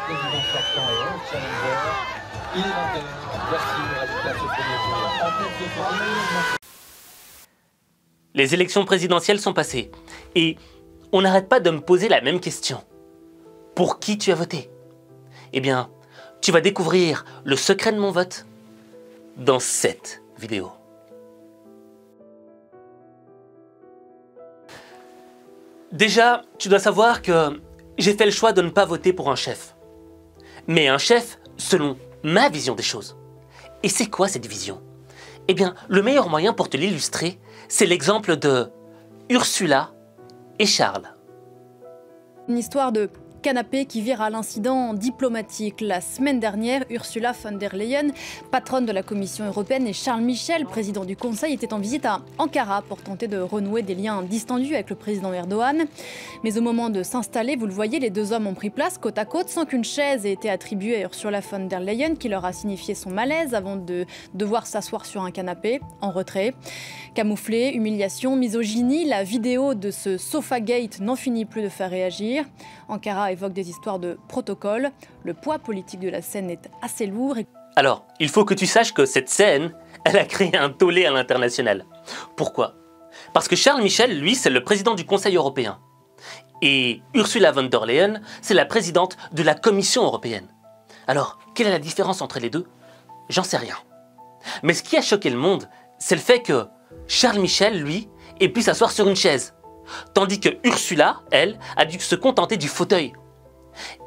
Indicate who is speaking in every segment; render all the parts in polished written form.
Speaker 1: président sortant et 11 challengers. Il est 21. Voici le résultat de ce premier tour. En tête de ce
Speaker 2: Les élections présidentielles sont passées et on n'arrête pas de me poser la même question. Pour qui tu as voté? Eh bien, tu vas découvrir le secret de mon vote dans cette vidéo. Déjà, tu dois savoir que j'ai fait le choix de ne pas voter pour un chef. Mais un chef selon ma vision des choses. Et c'est quoi cette vision? Eh bien, le meilleur moyen pour te l'illustrer, c'est l'exemple de Ursula et Charles.
Speaker 3: Une histoire de canapé qui vire à l'incident diplomatique. La semaine dernière, Ursula von der Leyen, patronne de la Commission européenne, et Charles Michel, président du Conseil, étaient en visite à Ankara pour tenter de renouer des liens distendus avec le président Erdogan. Mais au moment de s'installer, vous le voyez, les deux hommes ont pris place côte à côte sans qu'une chaise ait été attribuée à Ursula von der Leyen, qui leur a signifié son malaise avant de devoir s'asseoir sur un canapé, en retrait. Camouflé, humiliation, misogynie, la vidéo de ce Sofagate n'en finit plus de faire réagir. Ankara évoque des histoires de protocole. Le poids politique de la scène est assez lourd.
Speaker 2: Alors, il faut que tu saches que cette scène, elle a créé un tollé à l'international. Pourquoi? Parce que Charles Michel, lui, c'est le président du Conseil européen. Et Ursula von der Leyen, c'est la présidente de la Commission européenne. Alors, quelle est la différence entre les deux? J'en sais rien. Mais ce qui a choqué le monde, c'est le fait que Charles Michel, lui, ait pu s'asseoir sur une chaise. Tandis que Ursula, elle, a dû se contenter du fauteuil.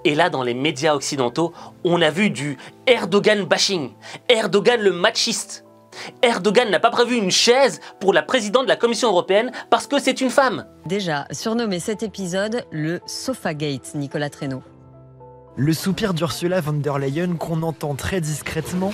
Speaker 2: Et là, dans les médias occidentaux, on a vu du Erdogan bashing, Erdogan le machiste. Erdogan n'a pas prévu une chaise pour la présidente de la Commission européenne parce que c'est une femme.
Speaker 4: Déjà surnommé cet épisode le Sofagate, Nicolas Traîneau.
Speaker 5: Le soupir d'Ursula von der Leyen, qu'on entend très discrètement,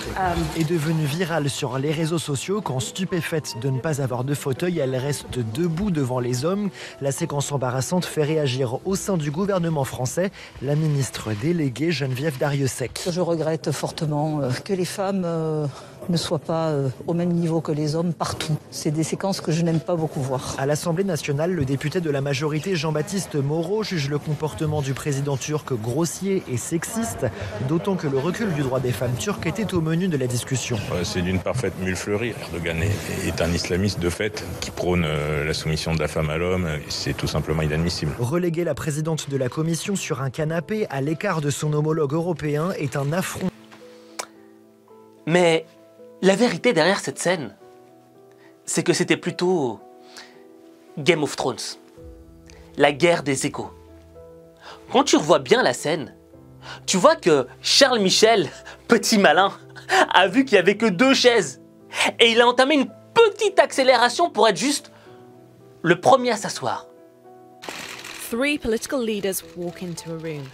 Speaker 5: est devenu viral sur les réseaux sociaux quand, stupéfaite de ne pas avoir de fauteuil, elle reste debout devant les hommes. La séquence embarrassante fait réagir au sein du gouvernement français la ministre déléguée Geneviève Darrieussecq.
Speaker 6: Je regrette fortement que les femmes ne soient pas au même niveau que les hommes partout. C'est des séquences que je n'aime pas beaucoup voir.
Speaker 5: À l'Assemblée nationale, le député de la majorité Jean-Baptiste Moreau juge le comportement du président turc grossier et sexiste, d'autant que le recul du droit des femmes turques était au menu de la discussion.
Speaker 7: C'est d'une parfaite mule fleurie. Erdogan est un islamiste de fait qui prône la soumission de la femme à l'homme. C'est tout simplement inadmissible.
Speaker 5: Reléguer la présidente de la Commission sur un canapé à l'écart de son homologue européen est un affront.
Speaker 2: Mais la vérité derrière cette scène, c'est que c'était plutôt Game of Thrones, la guerre des égos. Quand tu revois bien la scène, tu vois que Charles Michel, petit malin, a vu qu'il n'y avait que deux chaises. Et il a entamé une petite accélération pour être juste le premier à s'asseoir.
Speaker 8: Three political leaders walk into a room,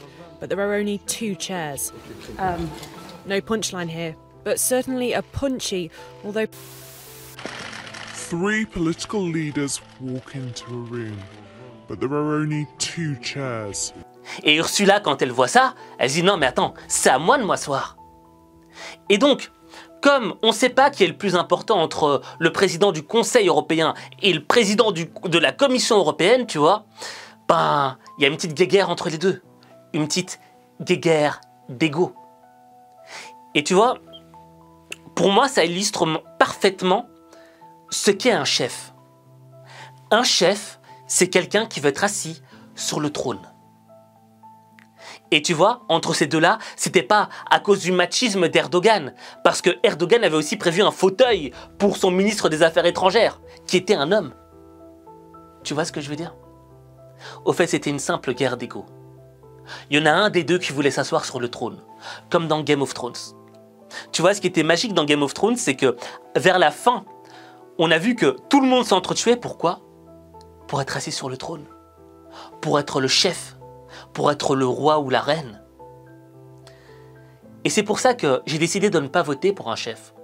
Speaker 8: but there are only two chairs. No punchline here, but certainly a punchy, although...
Speaker 9: Three political leaders walk into a room, but there are only two chairs.
Speaker 2: Et Ursula, quand elle voit ça, elle dit non mais attends, c'est à moi de m'asseoir. Et donc, comme on ne sait pas qui est le plus important entre le président du Conseil européen et le président de la Commission européenne, tu vois, ben, il y a une petite guéguerre entre les deux. Une petite guéguerre d'ego. Et tu vois, pour moi, ça illustre parfaitement ce qu'est un chef. Un chef, c'est quelqu'un qui veut être assis sur le trône. Et tu vois, entre ces deux-là, c'était pas à cause du machisme d'Erdogan, parce que Erdogan avait aussi prévu un fauteuil pour son ministre des Affaires étrangères, qui était un homme. Tu vois ce que je veux dire? Au fait, c'était une simple guerre d'ego. Il y en a un des deux qui voulait s'asseoir sur le trône, comme dans Game of Thrones. Tu vois, ce qui était magique dans Game of Thrones, c'est que vers la fin, on a vu que tout le monde s'entretuait. Pourquoi? Pour être assis sur le trône, pour être le chef, pour être le roi ou la reine. Et c'est pour ça que j'ai décidé de ne pas voter pour un chef.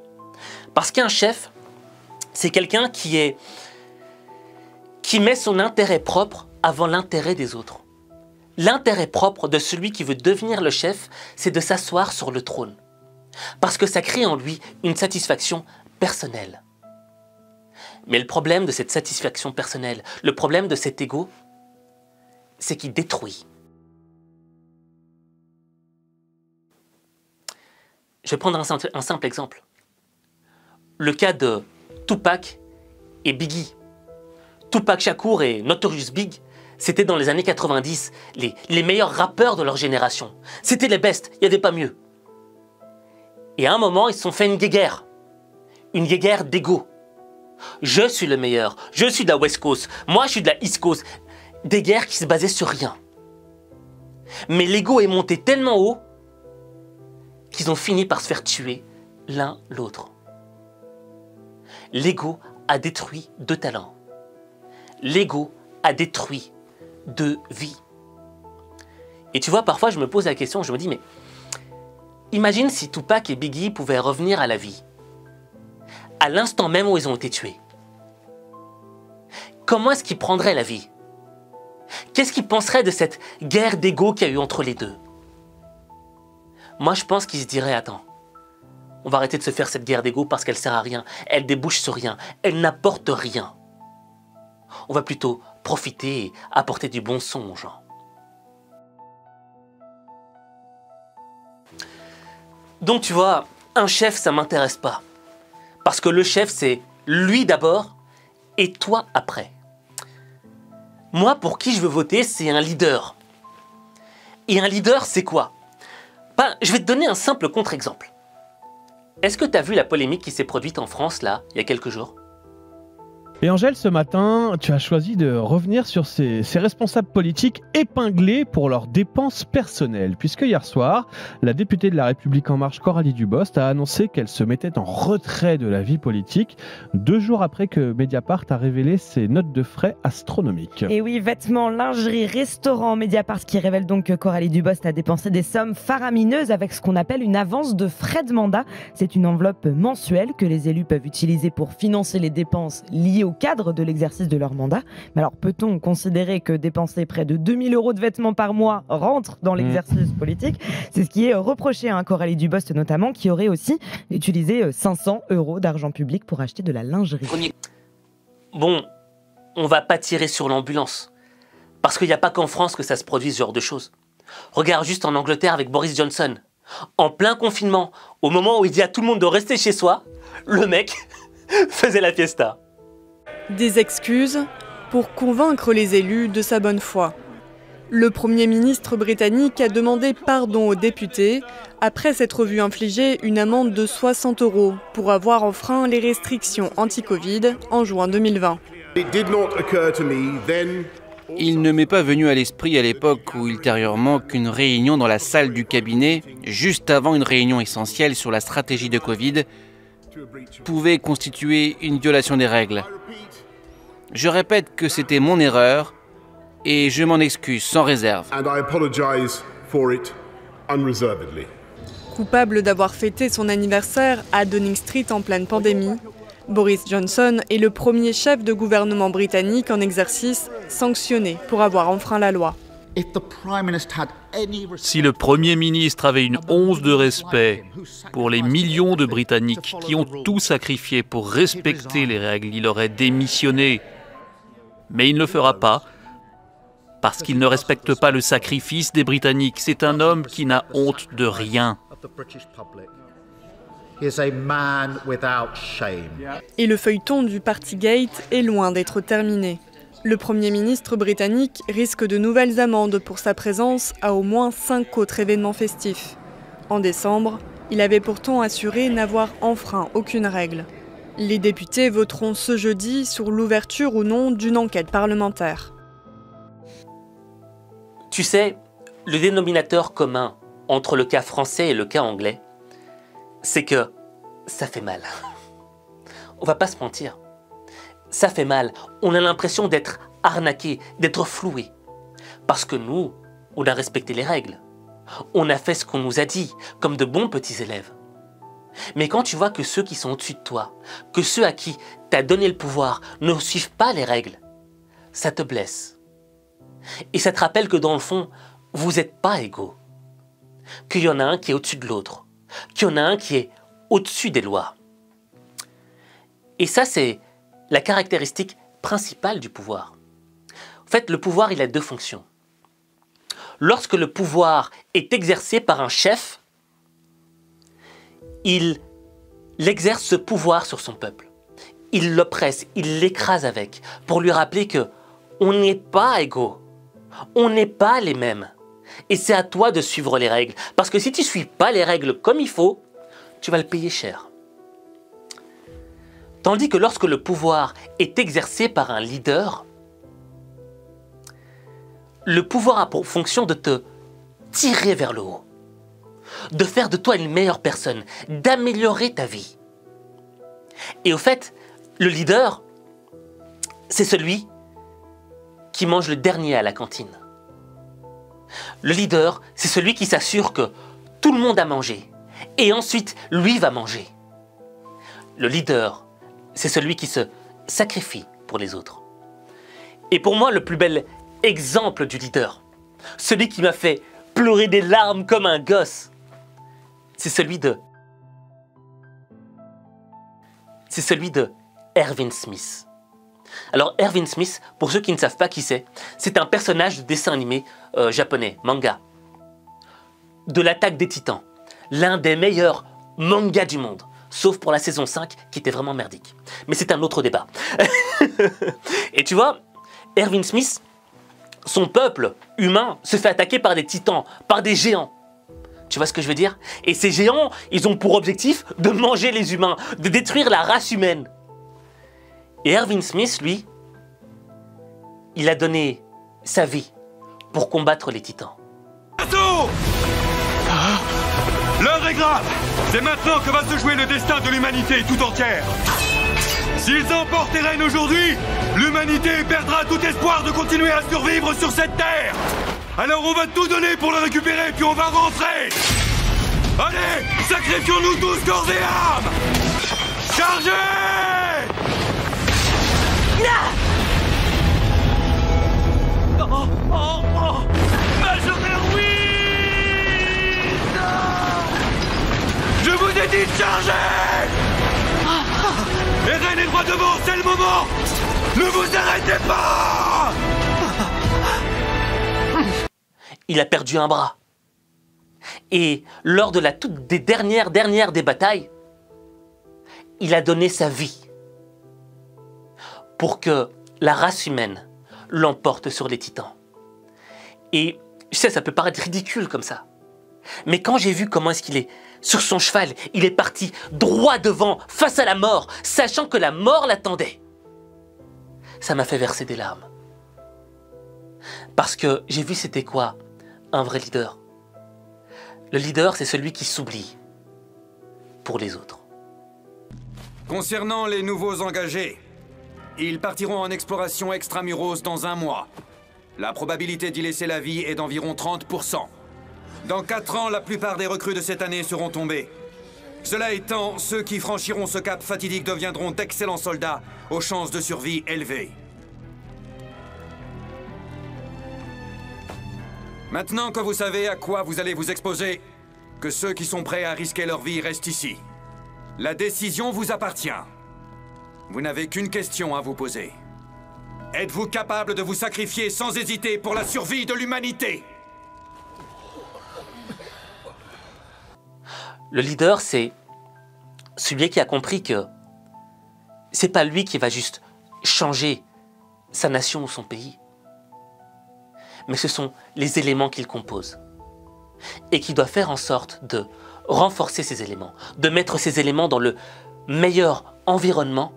Speaker 2: Parce qu'un chef, c'est quelqu'un qui met son intérêt propre avant l'intérêt des autres. L'intérêt propre de celui qui veut devenir le chef, c'est de s'asseoir sur le trône. Parce que ça crée en lui une satisfaction personnelle. Mais le problème de cette satisfaction personnelle, le problème de cet ego, c'est qu'il détruit. Je vais prendre un simple exemple. Le cas de Tupac et Biggie. Tupac Shakur et Notorious Big, c'était dans les années 90 les meilleurs rappeurs de leur génération. C'était les best, il n'y avait pas mieux. Et à un moment, ils se sont fait une guéguerre. Une guéguerre d'ego. Je suis le meilleur, je suis de la West Coast, moi je suis de la East Coast. Des guerres qui se basaient sur rien. Mais l'ego est monté tellement haut qu'ils ont fini par se faire tuer l'un l'autre. L'ego a détruit 2 talents. L'ego a détruit 2 vies. Et tu vois, parfois je me pose la question, je me dis, mais imagine si Tupac et Biggie pouvaient revenir à la vie, à l'instant même où ils ont été tués. Comment est-ce qu'ils prendraient la vie? Qu'est-ce qu'ils penseraient de cette guerre d'ego qu'il y a eu entre les deux? Moi, je pense qu'ils se diraient, attends, on va arrêter de se faire cette guerre d'ego parce qu'elle sert à rien, elle débouche sur rien, elle n'apporte rien. On va plutôt profiter et apporter du bon son aux gens. Donc tu vois, un chef, ça m'intéresse pas. Parce que le chef, c'est lui d'abord et toi après. Moi, pour qui je veux voter, c'est un leader. Et un leader, c'est quoi? Je vais te donner un simple contre-exemple. Est-ce que tu as vu la polémique qui s'est produite en France, là, il y a quelques jours?
Speaker 10: Et Angèle, ce matin, tu as choisi de revenir sur ces responsables politiques épinglés pour leurs dépenses personnelles. Puisque hier soir, la députée de La République En Marche, Coralie Dubost, a annoncé qu'elle se mettait en retrait de la vie politique, 2 jours après que Mediapart a révélé ses notes de frais astronomiques.
Speaker 11: Et oui, vêtements, lingerie, restaurants, Mediapart qui révèle donc que Coralie Dubost a dépensé des sommes faramineuses avec ce qu'on appelle une avance de frais de mandat. C'est une enveloppe mensuelle que les élus peuvent utiliser pour financer les dépenses liées au cadre de l'exercice de leur mandat. Mais alors, peut-on considérer que dépenser près de 2000 € de vêtements par mois rentre dans l'exercice politique? C'est ce qui est reproché à Coralie Dubost notamment, qui aurait aussi utilisé 500 € d'argent public pour acheter de la lingerie.
Speaker 2: Bon, on va pas tirer sur l'ambulance. Parce qu'il n'y a pas qu'en France que ça se produit ce genre de choses. Regarde juste en Angleterre avec Boris Johnson. En plein confinement, au moment où il dit à tout le monde de rester chez soi, le mec faisait la fiesta.
Speaker 12: Des excuses pour convaincre les élus de sa bonne foi. Le Premier ministre britannique a demandé pardon aux députés après s'être vu infliger une amende de 60 € pour avoir enfreint les restrictions anti-Covid en juin 2020.
Speaker 13: Il ne m'est pas venu à l'esprit à l'époque ou ultérieurement qu'une réunion dans la salle du cabinet, juste avant une réunion essentielle sur la stratégie de Covid, pouvait constituer une violation des règles. Je répète que c'était mon erreur et je m'en excuse sans réserve.
Speaker 12: Coupable d'avoir fêté son anniversaire à Downing Street en pleine pandémie, Boris Johnson est le premier chef de gouvernement britannique en exercice sanctionné pour avoir enfreint la loi.
Speaker 14: Si le Premier ministre avait une once de respect pour les millions de Britanniques qui ont tout sacrifié pour respecter les règles, il aurait démissionné. Mais il ne le fera pas, parce qu'il ne respecte pas le sacrifice des Britanniques. C'est un homme qui n'a honte de rien.
Speaker 12: Et le feuilleton du Partygate est loin d'être terminé. Le Premier ministre britannique risque de nouvelles amendes pour sa présence à au moins 5 autres événements festifs. En décembre, il avait pourtant assuré n'avoir enfreint aucune règle. Les députés voteront ce jeudi sur l'ouverture ou non d'une enquête parlementaire.
Speaker 2: Tu sais, le dénominateur commun entre le cas français et le cas anglais, c'est que ça fait mal. On va pas se mentir. Ça fait mal. On a l'impression d'être arnaqué, d'être floué. Parce que nous, on a respecté les règles. On a fait ce qu'on nous a dit, comme de bons petits élèves. Mais quand tu vois que ceux qui sont au-dessus de toi, que ceux à qui t'as donné le pouvoir ne suivent pas les règles, ça te blesse. Et ça te rappelle que dans le fond, vous n'êtes pas égaux. Qu'il y en a un qui est au-dessus de l'autre. Qu'il y en a un qui est au-dessus des lois. Et ça, c'est la caractéristique principale du pouvoir. En fait, le pouvoir, il a 2 fonctions. Lorsque le pouvoir est exercé par un chef, il exerce ce pouvoir sur son peuple. Il l'oppresse, il l'écrase avec, pour lui rappeler que on n'est pas égaux, on n'est pas les mêmes. Et c'est à toi de suivre les règles, parce que si tu ne suis pas les règles comme il faut, tu vas le payer cher. Tandis que lorsque le pouvoir est exercé par un leader, le pouvoir a pour fonction de te tirer vers le haut, de faire de toi une meilleure personne, d'améliorer ta vie. Et au fait, le leader, c'est celui qui mange le dernier à la cantine. Le leader, c'est celui qui s'assure que tout le monde a mangé, et ensuite, lui va manger. Le leader, c'est celui qui se sacrifie pour les autres. Et pour moi, le plus bel exemple du leader, celui qui m'a fait pleurer des larmes comme un gosse, c'est celui de Erwin Smith. Alors Erwin Smith, pour ceux qui ne savent pas qui c'est un personnage de dessin animé japonais, manga, de l'Attaque des Titans, l'un des meilleurs mangas du monde, sauf pour la saison 5 qui était vraiment merdique. Mais c'est un autre débat. Et tu vois, Erwin Smith, son peuple humain se fait attaquer par des titans, par des géants. Tu vois ce que je veux dire? Et ces géants, ils ont pour objectif de manger les humains, de détruire la race humaine. Et Erwin Smith, lui, il a donné sa vie pour combattre les titans.
Speaker 15: L'heure est grave! C'est maintenant que va se jouer le destin de l'humanité tout entière! S'ils emportent les rênes aujourd'hui, l'humanité perdra tout espoir de continuer à survivre sur cette terre! Alors on va tout donner pour le récupérer, puis on va rentrer! Allez, sacrifions-nous tous corps et âme! Chargez! Major oui! Je vous ai dit de charger! Eren est droit devant, c'est le moment! Ne vous arrêtez pas!
Speaker 2: Il a perdu un bras. Et lors de la des dernières des batailles, il a donné sa vie pour que la race humaine l'emporte sur les titans. Et je sais, ça peut paraître ridicule comme ça. Mais quand j'ai vu comment est-ce qu'il est sur son cheval, il est parti droit devant, face à la mort, sachant que la mort l'attendait, ça m'a fait verser des larmes. Parce que j'ai vu c'était quoi un vrai leader. Le leader, c'est celui qui s'oublie pour les autres.
Speaker 15: Concernant les nouveaux engagés, ils partiront en exploration extramuros dans 1 mois. La probabilité d'y laisser la vie est d'environ 30%. Dans 4 ans, la plupart des recrues de cette année seront tombées. Cela étant, ceux qui franchiront ce cap fatidique deviendront d'excellents soldats aux chances de survie élevées. Maintenant que vous savez à quoi vous allez vous exposer, que ceux qui sont prêts à risquer leur vie restent ici. La décision vous appartient. Vous n'avez qu'une question à vous poser. Êtes-vous capable de vous sacrifier sans hésiter pour la survie de l'humanité?
Speaker 2: Le leader, c'est celui qui a compris que c'est pas lui qui va juste changer sa nation ou son pays, mais ce sont les éléments qu'il compose et qui doit faire en sorte de renforcer ces éléments, de mettre ces éléments dans le meilleur environnement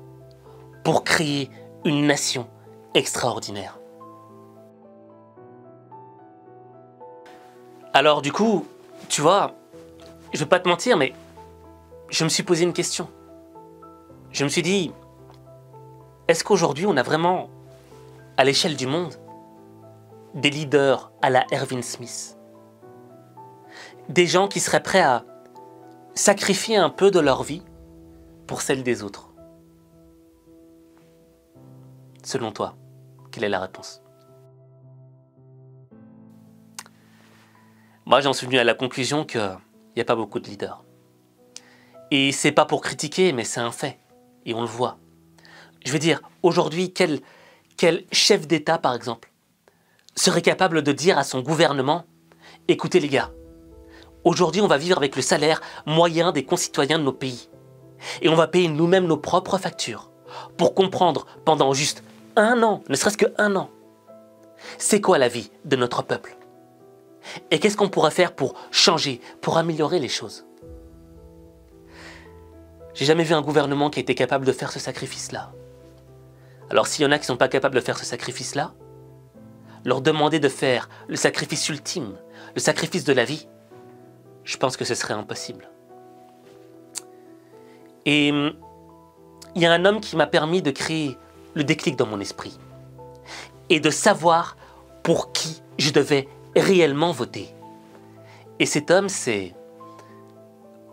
Speaker 2: pour créer une nation extraordinaire. Alors du coup, tu vois, je vais pas te mentir, mais je me suis posé une question. Je me suis dit, est-ce qu'aujourd'hui on a vraiment, à l'échelle du monde, des leaders à la Erwin Smith? Des gens qui seraient prêts à sacrifier un peu de leur vie pour celle des autres? Selon toi, quelle est la réponse? Moi, j'en suis venu à la conclusion qu'il n'y a pas beaucoup de leaders. Et c'est pas pour critiquer, mais c'est un fait. Et on le voit. Je veux dire, aujourd'hui, quel chef d'État, par exemple, serait capable de dire à son gouvernement « Écoutez les gars, Aujourd'hui, on va vivre avec le salaire moyen des concitoyens de nos pays. Et on va payer nous-mêmes nos propres factures pour comprendre pendant juste 1 an, ne serait-ce que 1 an, c'est quoi la vie de notre peuple. Et qu'est-ce qu'on pourrait faire pour changer, pour améliorer les choses. J'ai jamais vu un gouvernement qui a été capable de faire ce sacrifice-là. Alors s'il y en a qui ne sont pas capables de faire ce sacrifice-là, leur demander de faire le sacrifice ultime, le sacrifice de la vie, je pense que ce serait impossible. Et il y a un homme qui m'a permis de créer le déclic dans mon esprit et de savoir pour qui je devais réellement voter. Et cet homme, c'est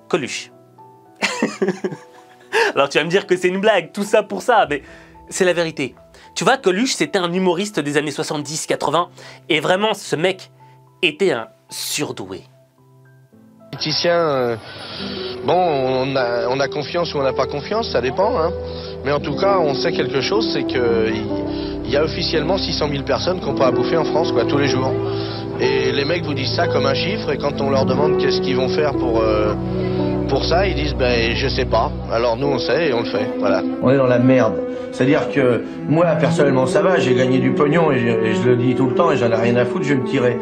Speaker 2: Coluche. Alors tu vas me dire que c'est une blague, tout ça pour ça, mais c'est la vérité. Tu vois, Coluche, c'était un humoriste des années 70-80, et vraiment, ce mec était un surdoué.
Speaker 16: Politicien, bon, on a confiance ou on n'a pas confiance, ça dépend, hein. Mais en tout cas, on sait quelque chose, c'est qu'il y a officiellement 600 000 personnes qui n'ont pas à bouffer en France, quoi, tous les jours. Et les mecs vous disent ça comme un chiffre, et quand on leur demande qu'est-ce qu'ils vont faire pour ça, ils disent ben je sais pas. Alors nous on sait et on le fait, voilà.
Speaker 17: On est dans la merde. C'est-à-dire que moi personnellement ça va, j'ai gagné du pognon et je le dis tout le temps et j'en ai rien à foutre, je vais me tirer.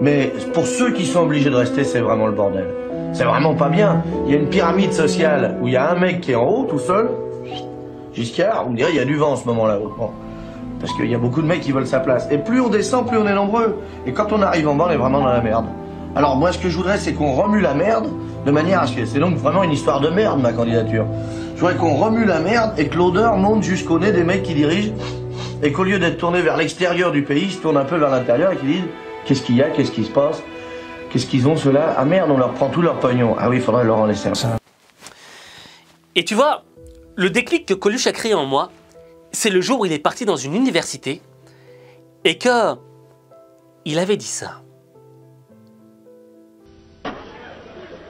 Speaker 17: Mais pour ceux qui sont obligés de rester, c'est vraiment le bordel. C'est vraiment pas bien. Il y a une pyramide sociale où il y a un mec qui est en haut tout seul, Giscard, vous me direz il y a du vent en ce moment-là. Bon. Parce qu'il y a beaucoup de mecs qui veulent sa place. Et plus on descend, plus on est nombreux. Et quand on arrive en bas, on est vraiment dans la merde. Alors moi, ce que je voudrais, c'est qu'on remue la merde de manière à ce que... C'est donc vraiment une histoire de merde, ma candidature. Je voudrais qu'on remue la merde et que l'odeur monte jusqu'au nez des mecs qui dirigent. Et qu'au lieu d'être tournés vers l'extérieur du pays, ils se tournent un peu vers l'intérieur et qu'ils disent qu'est-ce qu'il y a, qu'est-ce qui se passe, qu'est-ce qu'ils ont ceux-là. Ah merde, on leur prend tout leur pognon. Ah oui, il faudrait leur en laisser un.
Speaker 2: Et tu vois, le déclic que Coluche a créé en moi, c'est le jour où il est parti dans une université et que il avait dit ça.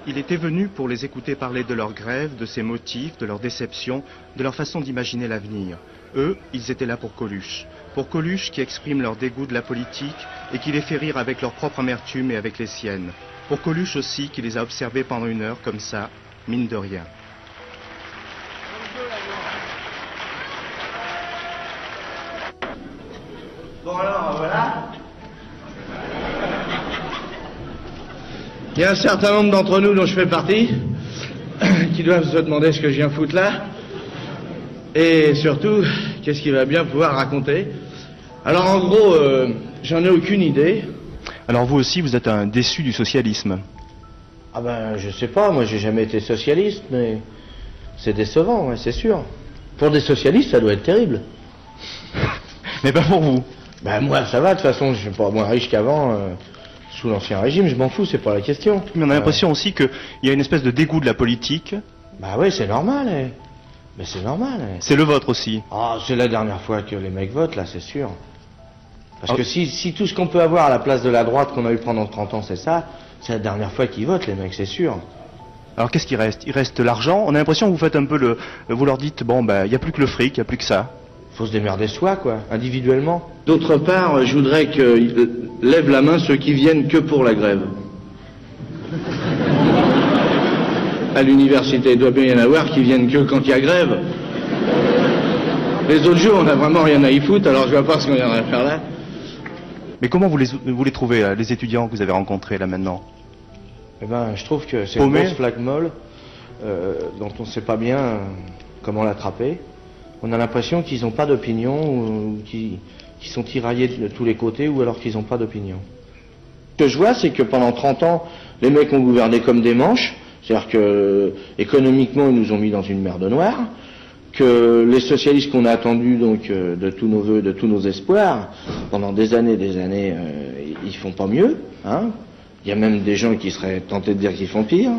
Speaker 18: Il était venu pour les écouter parler de leur grève, de ses motifs, de leur déception, de leur façon d'imaginer l'avenir. Eux, ils étaient là pour Coluche. Pour Coluche qui exprime leur dégoût de la politique et qui les fait rire avec leur propre amertume et avec les siennes. Pour Coluche aussi qui les a observés pendant 1 heure comme ça, mine de rien.
Speaker 17: Bon alors, voilà. Il y a un certain nombre d'entre nous dont je fais partie, qui doivent se demander ce que je viens foutre là. Et surtout, qu'est-ce qu'il va bien pouvoir raconter. Alors en gros, j'en ai aucune idée.
Speaker 18: Alors vous aussi, vous êtes un déçu du socialisme.
Speaker 17: Ah ben, je sais pas, moi j'ai jamais été socialiste, mais c'est décevant, ouais, c'est sûr. Pour des socialistes, ça doit être terrible.
Speaker 18: Mais pas pour vous.
Speaker 17: Ben moi, ça va, de toute façon, je suis pas moins riche qu'avant, sous l'ancien régime, je m'en fous, c'est pas la question.
Speaker 18: Mais on a l'impression aussi qu'il y a une espèce de dégoût de la politique.
Speaker 17: Bah oui, c'est normal, mais c'est normal.
Speaker 18: C'est le vôtre aussi.
Speaker 17: Ah, c'est la dernière fois que les mecs votent, là, c'est sûr. Parce que si tout ce qu'on peut avoir à la place de la droite qu'on a eu pendant 30 ans, c'est ça, c'est la dernière fois qu'ils votent, les mecs, c'est sûr.
Speaker 18: Alors qu'est-ce qui reste? Il reste l'argent. On a l'impression que vous faites un peu vous leur dites, bon, ben, il n'y a plus que le fric, il n'y a plus que ça.
Speaker 17: Faut se démerder soi, quoi, individuellement. D'autre part, je voudrais que lèvent la main ceux qui viennent que pour la grève. À l'université, il doit bien y en avoir qui viennent que quand il y a grève. Les autres jours, on n'a vraiment rien à y foutre, alors je vois pas ce qu'on viendrait faire là.
Speaker 18: Mais comment vous les trouvez, là, les étudiants que vous avez rencontrés, là, maintenant?
Speaker 17: Eh ben, je trouve que c'est une grosse flaque molle, dont on ne sait pas bien comment l'attraper. On a l'impression qu'ils n'ont pas d'opinion, ou qu'ils sont tiraillés de tous les côtés, ou alors qu'ils n'ont pas d'opinion. Ce que je vois, c'est que pendant 30 ans, les mecs ont gouverné comme des manches, c'est-à-dire que économiquement, ils nous ont mis dans une merde noire, que les socialistes qu'on a attendus, donc de tous nos vœux, de tous nos espoirs, pendant des années, ils font pas mieux, hein. Il y a même des gens qui seraient tentés de dire qu'ils font pire.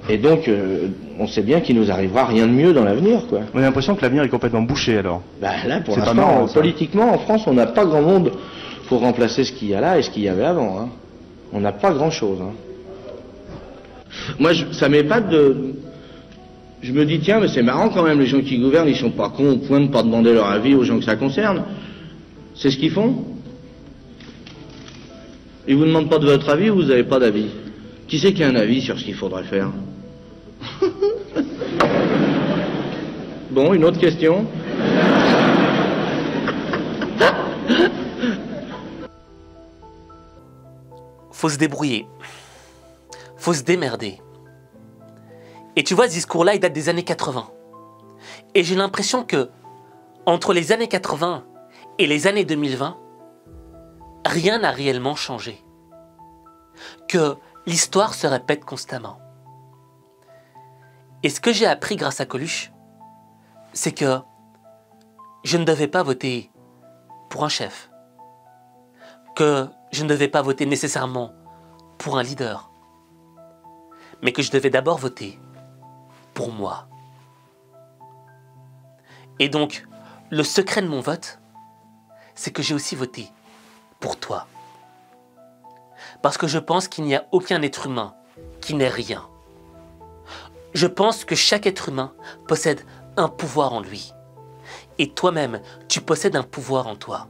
Speaker 17: Et donc, on sait bien qu'il nous arrivera rien de mieux dans l'avenir, quoi.
Speaker 18: On a l'impression que l'avenir est complètement bouché, alors.
Speaker 17: Bah là, pour l'instant, politiquement, en France, on n'a pas grand monde pour remplacer ce qu'il y a là et ce qu'il y avait avant, hein. On n'a pas grand-chose, hein. Moi, ça m'épate de... Je me dis, tiens, mais c'est marrant quand même, les gens qui gouvernent, ils sont pas cons au point de pas demander leur avis aux gens que ça concerne. C'est ce qu'ils font. Ils vous demandent pas de votre avis, vous n'avez pas d'avis. Qui c'est qui a un avis sur ce qu'il faudrait faire? Bon, une autre question?
Speaker 2: Faut se débrouiller. Faut se démerder. Et tu vois, ce discours-là, il date des années 80. Et j'ai l'impression que, entre les années 80 et les années 2020, rien n'a réellement changé. Que l'histoire se répète constamment. Et ce que j'ai appris grâce à Coluche, c'est que je ne devais pas voter pour un chef. Que je ne devais pas voter nécessairement pour un leader. Mais que je devais d'abord voter pour moi. Et donc, le secret de mon vote, c'est que j'ai aussi voté pour toi. Parce que je pense qu'il n'y a aucun être humain qui n'est rien. Je pense que chaque être humain possède un pouvoir en lui. Et toi-même, tu possèdes un pouvoir en toi.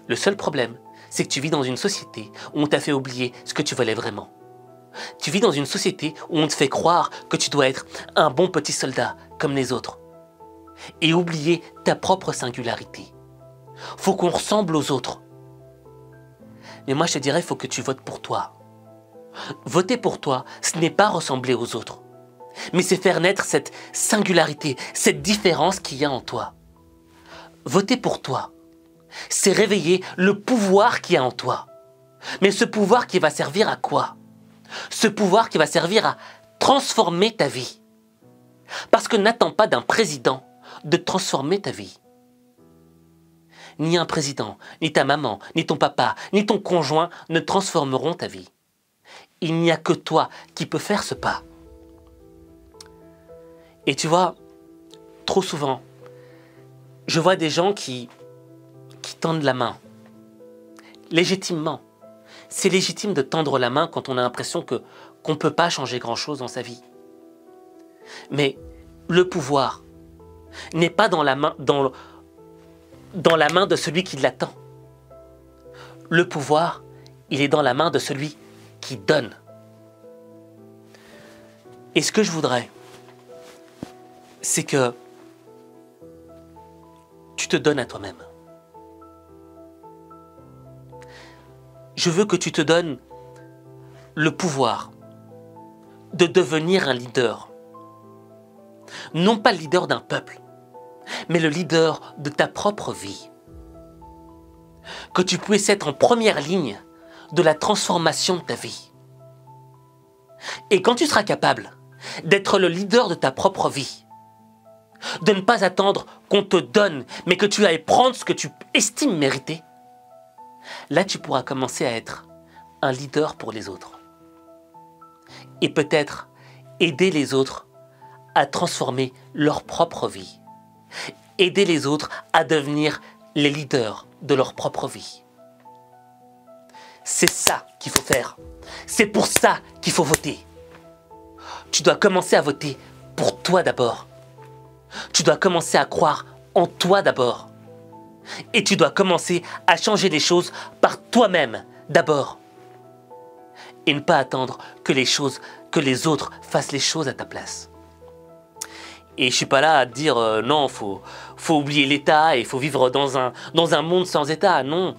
Speaker 2: Le seul problème, c'est que tu vis dans une société où on t'a fait oublier ce que tu valais vraiment. Tu vis dans une société où on te fait croire que tu dois être un bon petit soldat comme les autres. Et oublier ta propre singularité. Faut qu'on ressemble aux autres. Mais moi je te dirais, il faut que tu votes pour toi. Voter pour toi, ce n'est pas ressembler aux autres. Mais c'est faire naître cette singularité, cette différence qu'il y a en toi. Voter pour toi, c'est réveiller le pouvoir qu'il y a en toi. Mais ce pouvoir qui va servir à quoi? Ce pouvoir qui va servir à transformer ta vie. Parce que n'attends pas d'un président de transformer ta vie. Ni un président, ni ta maman, ni ton papa, ni ton conjoint ne transformeront ta vie. Il n'y a que toi qui peux faire ce pas. Et tu vois, trop souvent, je vois des gens qui tendent la main. Légitimement. C'est légitime de tendre la main quand on a l'impression qu'on ne peut pas changer grand-chose dans sa vie. Mais le pouvoir n'est pas dans la main de celui qui l'attend. Le pouvoir, il est dans la main de celui qui donne. Et ce que je voudrais, c'est que tu te donnes à toi-même. Je veux que tu te donnes le pouvoir de devenir un leader. Non pas le leader d'un peuple, mais le leader de ta propre vie. Que tu puisses être en première ligne de la transformation de ta vie. Et quand tu seras capable d'être le leader de ta propre vie, de ne pas attendre qu'on te donne, mais que tu ailles prendre ce que tu estimes mériter, là tu pourras commencer à être un leader pour les autres. Et peut-être aider les autres à transformer leur propre vie. Aider les autres à devenir les leaders de leur propre vie. C'est ça qu'il faut faire. C'est pour ça qu'il faut voter. Tu dois commencer à voter pour toi d'abord. Tu dois commencer à croire en toi d'abord. Et tu dois commencer à changer les choses par toi-même d'abord. Et ne pas attendre que les autres fassent les choses à ta place. Et je suis pas là à te dire non, faut oublier l'État et il faut vivre dans un monde sans État. Non,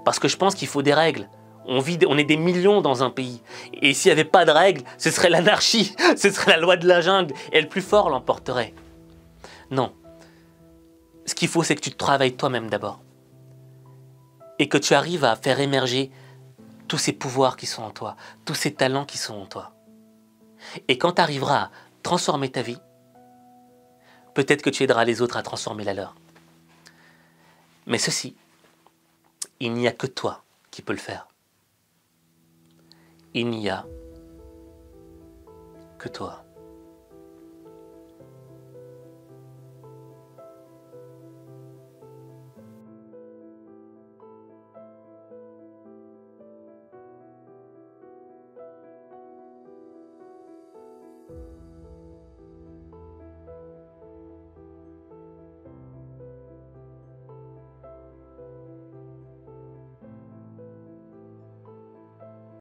Speaker 2: parce que je pense qu'il faut des règles. On est des millions dans un pays. Et s'il n'y avait pas de règles, ce serait l'anarchie, ce serait la loi de la jungle et le plus fort l'emporterait. Non. Ce qu'il faut, c'est que tu travailles toi-même d'abord. Et que tu arrives à faire émerger tous ces pouvoirs qui sont en toi, tous ces talents qui sont en toi. Et quand tu arriveras à transformer ta vie, peut-être que tu aideras les autres à transformer la leur. Mais ceci, il n'y a que toi qui peux le faire. Il n'y a que toi.